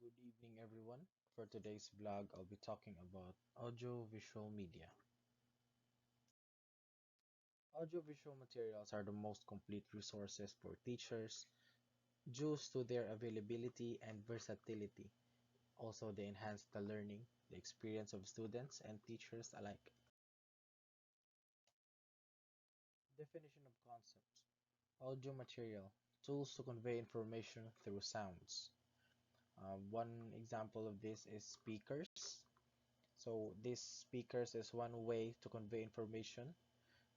Good evening, everyone. For today's vlog, I'll be talking about audiovisual media. Audiovisual materials are the most complete resources for teachers due to their availability and versatility. Also, they enhance the learning, the experience of students and teachers alike. Definition of concepts. Audio material, tools to convey information through sounds. One example of this is speakers. So, these speakers is one way to convey information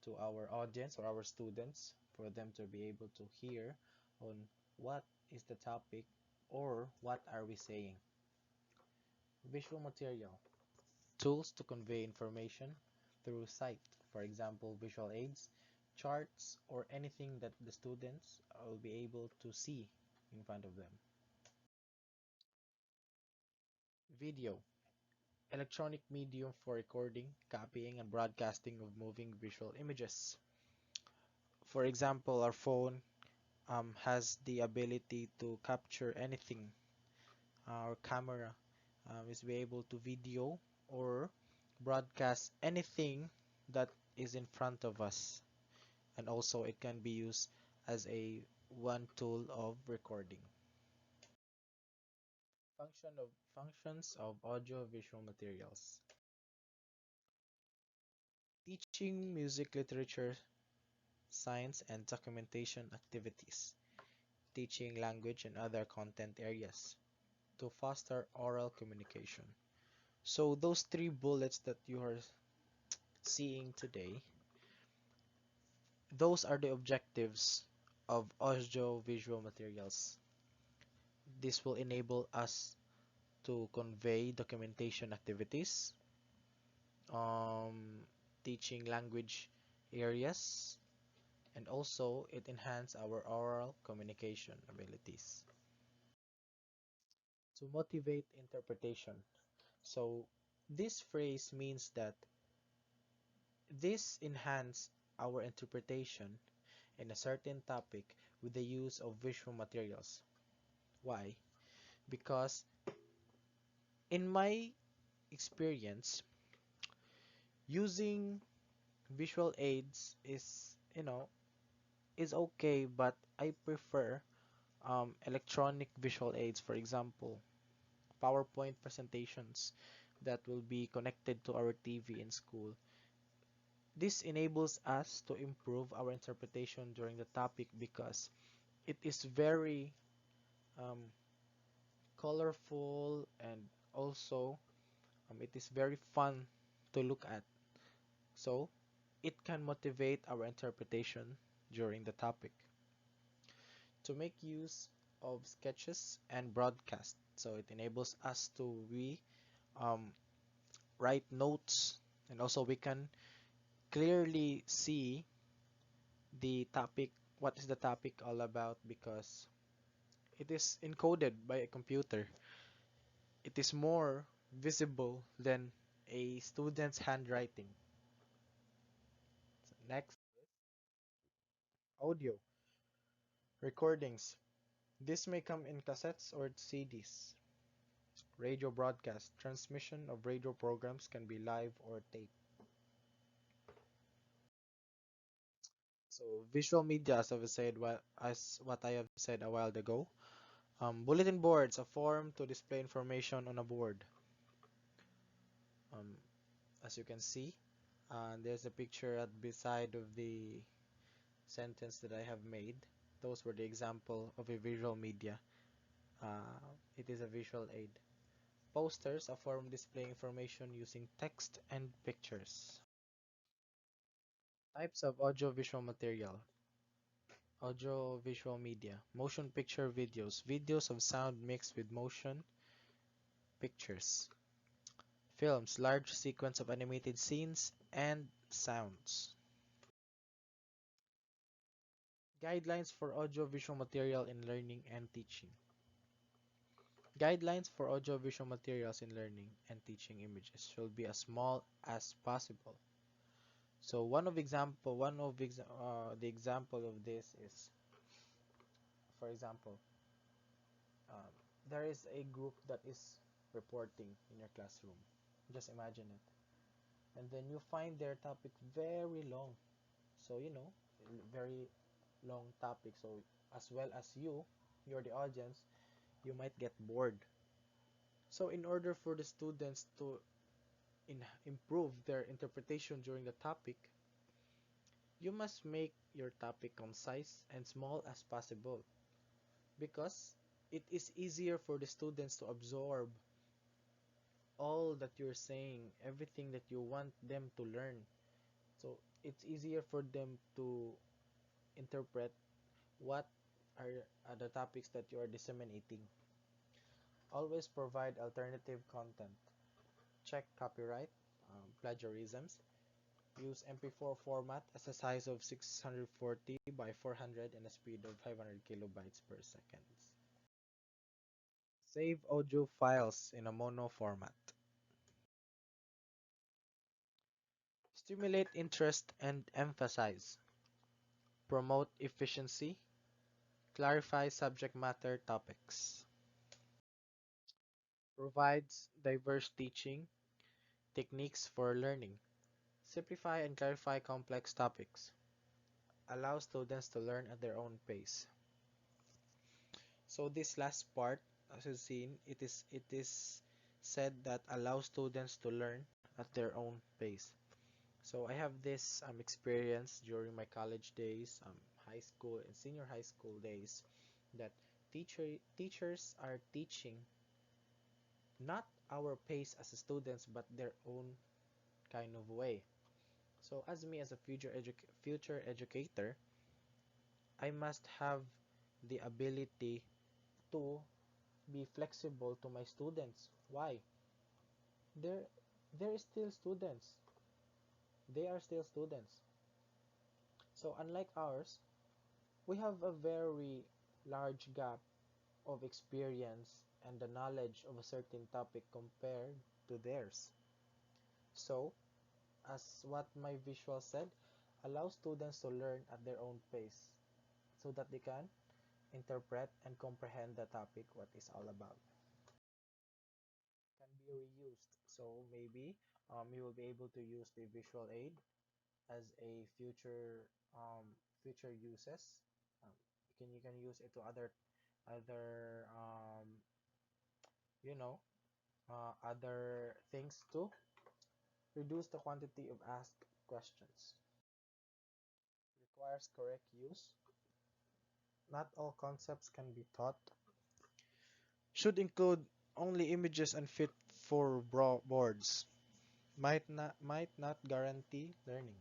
to our audience or our students for them to be able to hear on what is the topic or what are we saying. Visual material, tools to convey information through sight, for example, visual aids, charts, or anything that the students will be able to see in front of them. Video, electronic medium for recording, copying, and broadcasting of moving visual images. For example, our phone has the ability to capture anything. Our camera is be able to video or broadcast anything that is in front of us, and also it can be used as a one tool of recording. Functions of audio visual materials: teaching music, literature, science, and documentation activities, teaching language and other content areas, to foster oral communication. So those three bullets that you are seeing today, those are the objectives of audio-visual materials. This will enable us to convey documentation activities, um, teaching language areas, and also it enhance our oral communication abilities. To motivate interpretation. So this phrase means that this enhance our interpretation in a certain topic with the use of visual materials. Why? Because in my experience, using visual aids is okay, but I prefer electronic visual aids, for example, PowerPoint presentations that will be connected to our TV in school. This enables us to improve our interpretation during the topic because it is very um, colorful, and also it is very fun to look at. So it can motivate our interpretation during the topic. To make use of sketches and broadcast. So it enables us to um, write notes, and also we can clearly see the topic, what is the topic all about, because it is encoded by a computer. It is more visible than a student's handwriting. So next, audio recordings. This may come in cassettes or CDs. Radio broadcast. Transmission of radio programs can be live or tape. So visual media, as what I have said a while ago. Bulletin boards, a form to display information on a board. Um, as you can see, there's a picture at beside of the sentence that I have made. Those were the example of a visual media. It is a visual aid. Posters, a form displaying information using text and pictures. Types of audiovisual material. Audiovisual media. Motion picture videos. Videos of sound mixed with motion pictures. Films. Large sequence of animated scenes and sounds. Guidelines for audiovisual material in learning and teaching. Guidelines for audiovisual materials in learning and teaching images should be as small as possible. So the example of this is, for example, um, there is a group that is reporting in your classroom. Just imagine it. And then you find their topic very long. So, very long topic. So, as well as you're the audience, you might get bored. So, in order for the students to improve their interpretation during the topic, you must make your topic concise and small as possible because it is easier for the students to absorb all that you're saying, everything that you want them to learn. So it's easier for them to interpret what are the topics that you are disseminating. Always provide alternative content. Check copyright, plagiarisms. Use MP4 format as a size of 640 by 400 and a speed of 500 kilobytes per second. Save audio files in a mono format. Stimulate interest and emphasize. Promote efficiency. Clarify subject matter topics. Provides diverse teaching techniques for learning. Simplify and clarify complex topics. Allow students to learn at their own pace. So this last part, as you've seen, it is said that allow students to learn at their own pace. So I have this experience during my college days, high school and senior high school days, that teachers are teaching not our pace as students, but their own kind of way. So as me as a future educator, I must have the ability to be flexible to my students. Why? They're they're still students. They are still students. So unlike ours, we have a very large gap of experience and the knowledge of a certain topic compared to theirs. So, as what my visual said, allow students to learn at their own pace so that they can interpret and comprehend the topic what is all about. Can be reused. So maybe you will be able to use the visual aid as a future uses. Um, you can use it to other you know other things to reduce the quantity of asked questions. Requires correct use. Not all concepts can be taught. Should include only images and fit for boards. Might not guarantee learning.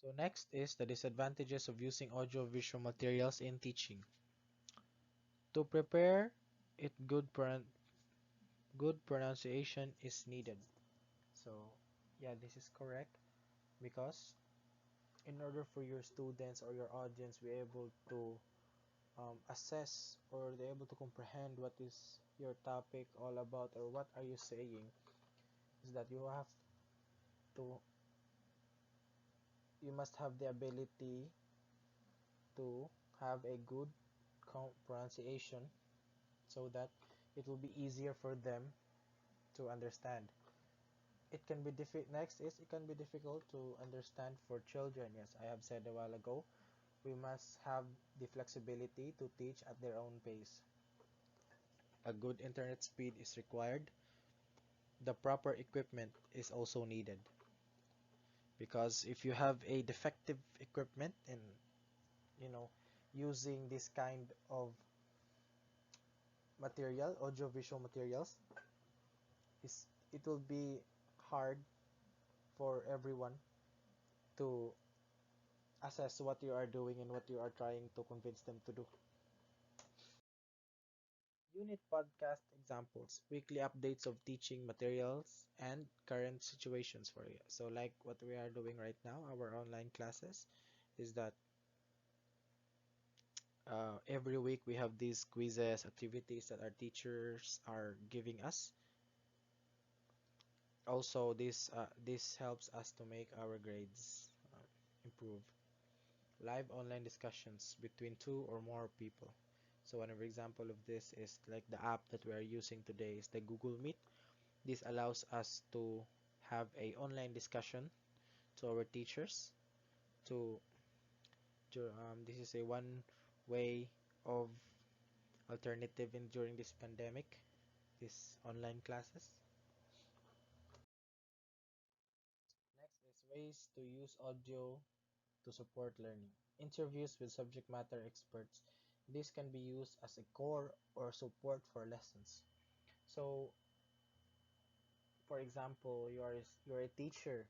So next is the disadvantages of using audiovisual materials in teaching. To prepare it, good pronunciation is needed. So yeah, this is correct because in order for your students or your audience be able to assess or they able to comprehend what is your topic all about or what are you saying, is that to you must have the ability to have a good pronunciation so that it will be easier for them to understand. It can be difficult to understand for children. Yes, I have said a while ago, we must have the flexibility to teach at their own pace. A good internet speed is required. The proper equipment is also needed because if you have a defective equipment and you know using this kind of material, audiovisual materials, is it will be hard for everyone to assess what you are doing and what you are trying to convince them to do. Unit podcast examples, weekly updates of teaching materials and current situations for you. So like what we are doing right now, our online classes, is that every week we have these quizzes, activities that our teachers are giving us. Also, this helps us to make our grades improve. Live online discussions between two or more people. So one example of this is like the app that we are using today is the Google Meet. This allows us to have a online discussion to our teachers. To this is a one way of alternative in during this pandemic, these online classes. Next is ways to use audio to support learning. Interviews with subject matter experts. This can be used as a core or support for lessons. So, for example, you're a teacher.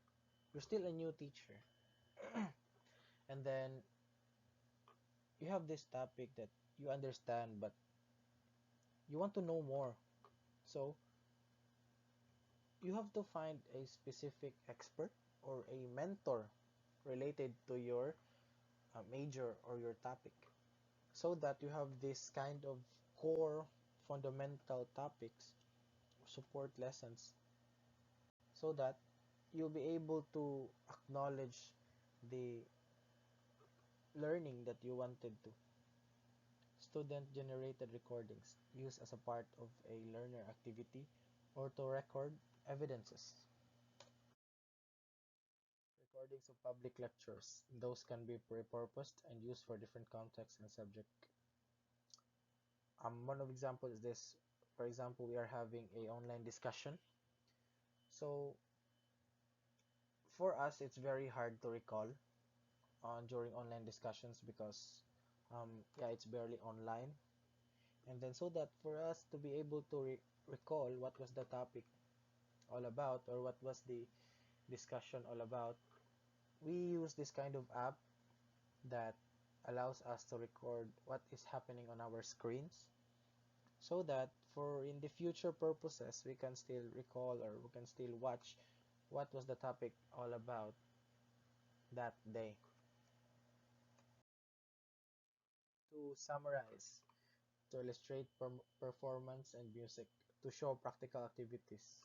You're still a new teacher. And then you have this topic that you understand but you want to know more. So, you have to find a specific expert or a mentor related to your major or your topic, so that you have this kind of core fundamental topics support lessons, so that you'll be able to acknowledge the learning that you wanted to. Student generated recordings used as a part of a learner activity or to record evidences. Recordings of public lectures. Those can be repurposed and used for different contexts and subject. One of example is this. For example, we are having a online discussion. So for us, it's very hard to recall during online discussions because yeah, it's barely online. And then so that for us to be able to recall what was the topic all about or what was the discussion all about, we use this kind of app that allows us to record what is happening on our screens, so that for in the future purposes we can still recall or we can still watch what was the topic all about that day. To summarize, to illustrate performance and music, to show practical activities.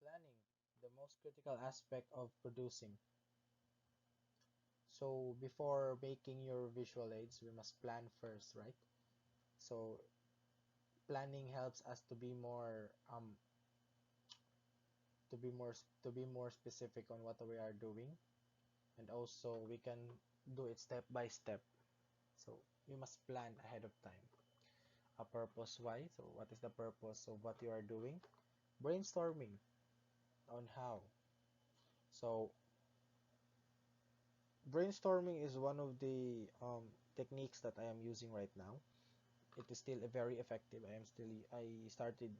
Planning, the most critical aspect of producing. So before making your visual aids, we must plan first, right? So planning helps us to be more specific on what we are doing, and also we can do it step by step. So we must plan ahead of time. A purpose why? So what is the purpose of what you are doing? Brainstorming on how. So brainstorming is one of the techniques that I am using right now. It is still very effective. I started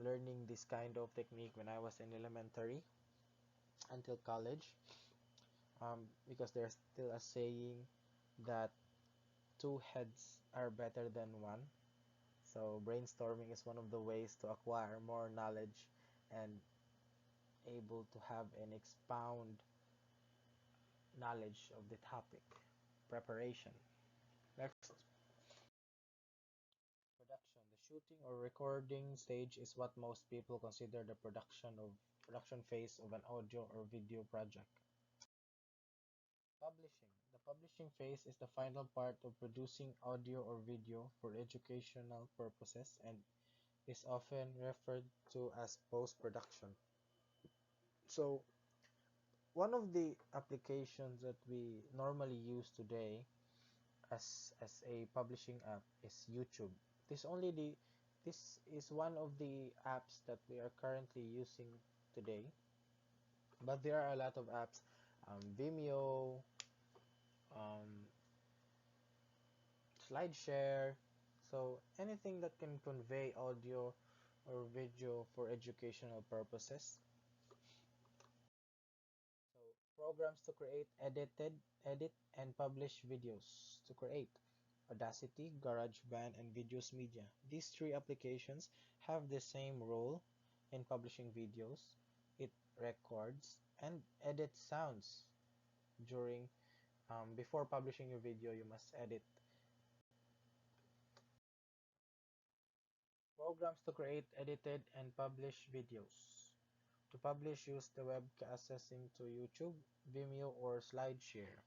learning this kind of technique when I was in elementary until college, because there's still a saying that two heads are better than one. So brainstorming is one of the ways to acquire more knowledge and able to have an expound knowledge of the topic. Preparation. Next, production. The shooting or recording stage is what most people consider the production phase of an audio or video project. Publishing. The publishing phase is the final part of producing audio or video for educational purposes and is often referred to as post-production. So, one of the applications that we normally use today as a publishing app is YouTube. This is one of the apps that we are currently using today, but there are a lot of apps, Vimeo, um, SlideShare, so anything that can convey audio or video for educational purposes. So programs to edit and publish videos. To create Audacity, GarageBand, and Videos Media. These three applications have the same role in publishing videos. It records and edits sounds during before publishing your video. You must edit. Programs to create, edited, and publish videos. To publish, use the web accessing to YouTube, Vimeo, or SlideShare.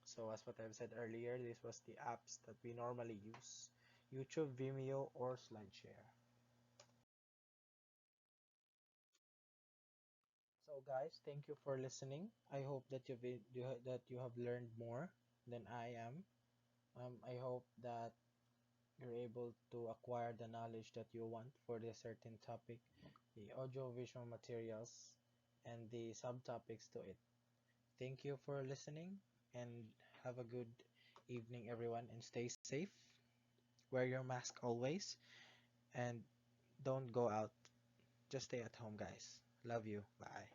So as what I've said earlier, this was the apps that we normally use: YouTube, Vimeo, or SlideShare. So guys, thank you for listening. I hope that that you have learned more than I am. I hope that you're able to acquire the knowledge that you want for this certain topic, the audiovisual materials, and the subtopics to it. Thank you for listening, and have a good evening, everyone, and stay safe. Wear your mask always, and don't go out. Just stay at home, guys. Love you. Bye.